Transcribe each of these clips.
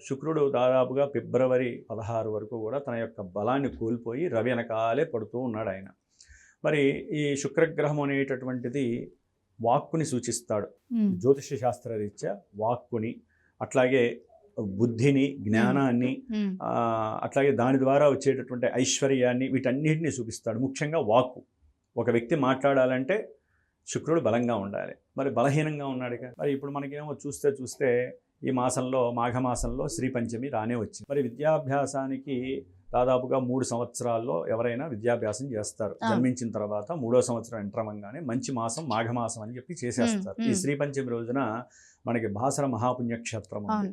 శుక్రుడు దాదాపుగా ఫిబ్రవరి 16 వరకు కూడా తన యొక్క బలాన్ని కోల్పోయి రవి వెనకాలే పడుతూ ఉన్నాడు ఆయన. మరి ఈ శుక్రగ్రహం అనేటటువంటిది వాక్కుని సూచిస్తాడు. జ్యోతిష శాస్త్రరీత్యా వాక్కుని, అట్లాగే బుద్ధిని, జ్ఞానాన్ని, అట్లాగే దాని ద్వారా వచ్చేటటువంటి ఐశ్వర్యాన్ని, వీటన్నిటిని చూపిస్తాడు. ముఖ్యంగా వాక్కు. ఒక వ్యక్తి మాట్లాడాలంటే శుక్రుడు బలంగా ఉండాలి. మరి బలహీనంగా ఉన్నాడుగా. మరి ఇప్పుడు మనకేమో చూస్తే ఈ మాసంలో, మాఘమాసంలో శ్రీ పంచమి రానే వచ్చింది. మరి విద్యాభ్యాసానికి దాదాపుగా 3 సంవత్సరాల్లో ఎవరైనా విద్యాభ్యాసం చేస్తారు. జన్మించిన తర్వాత 3వ సంవత్సరం ఎంటర్ అవ్వగానే మంచి మాసం మాఘమాసం అని చెప్పి చేసేస్తారు. ఈ శ్రీ పంచమి రోజున మనకి బాసర మహాపుణ్యక్షేత్రం ఉంది,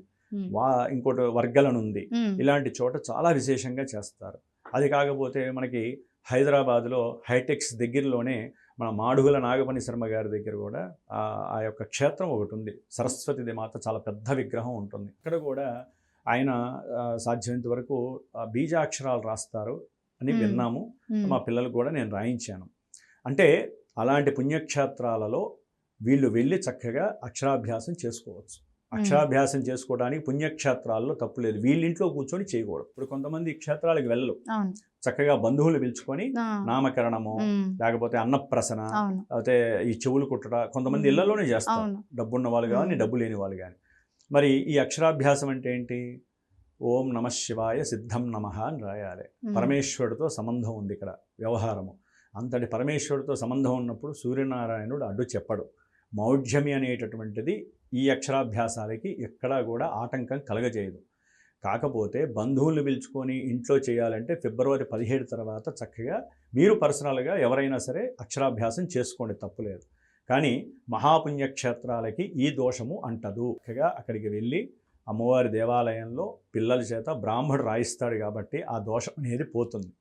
ఇంకోటి వర్గలను ఉంది. ఇలాంటి చోట చాలా విశేషంగా చేస్తారు. అది కాకపోతే మనకి హైదరాబాద్లో హైటెక్స్ దగ్గరలోనే మన మాడుగుల నాగపని శర్మ గారి దగ్గర కూడా ఆ యొక్క క్షేత్రం ఒకటి ఉంది. సరస్వతి మాత చాలా పెద్ద విగ్రహం ఉంటుంది. ఇక్కడ కూడా ఆయన సాధ్యమైనంత వరకు బీజాక్షరాలు రాస్తారు అని విన్నాము. మా పిల్లలు కూడా నేను రాయించాను. అంటే అలాంటి పుణ్యక్షేత్రాలలో వీళ్ళు వెళ్ళి చక్కగా అక్షరాభ్యాసం చేసుకోవచ్చు. అక్షరాభ్యాసం చేసుకోవడానికి పుణ్యక్షేత్రాల్లో తప్పు లేదు. వీళ్ళింట్లో కూర్చొని చేయకూడదు. ఇప్పుడు కొంతమంది క్షేత్రాలకు వెళ్ళరు, చక్కగా బంధువులు పిలుచుకొని నామకరణము, లేకపోతే అన్నప్రసన, లేకపోతే ఈ చెవులు కుట్టడ కొంతమంది ఇళ్లలోనే చేస్తారు. డబ్బున్న వాళ్ళు కానీ డబ్బు లేని వాళ్ళు కానీ. మరి ఈ అక్షరాభ్యాసం అంటే ఏంటి? ఓం నమః శివాయ సిద్ధం నమః అని రాయాలి. పరమేశ్వరుడితో సంబంధం ఉంది ఇక్కడ వ్యవహారము. అంతటి పరమేశ్వరుడితో సంబంధం ఉన్నప్పుడు సూర్యనారాయణుడు అడ్డు చెప్పడు. మౌఢ్యమి అనేటటువంటిది ఈ అక్షరాభ్యాసాలకి ఎక్కడా కూడా ఆటంకం కలగజేయదు. కాకపోతే బంధువులను పిలుచుకొని ఇంట్లో చేయాలంటే ఫిబ్రవరి 17 తర్వాత చక్కగా మీరు పర్సనల్గా ఎవరైనా సరే అక్షరాభ్యాసం చేసుకోండి, తప్పులేదు. కానీ మహాపుణ్యక్షేత్రాలకి ఈ దోషము అంటదు. చక్కగా అక్కడికి వెళ్ళి అమ్మవారి దేవాలయంలో పిల్లల చేత బ్రాహ్మడు రాయిస్తాడు కాబట్టి ఆ దోషం అనేది పోతుంది.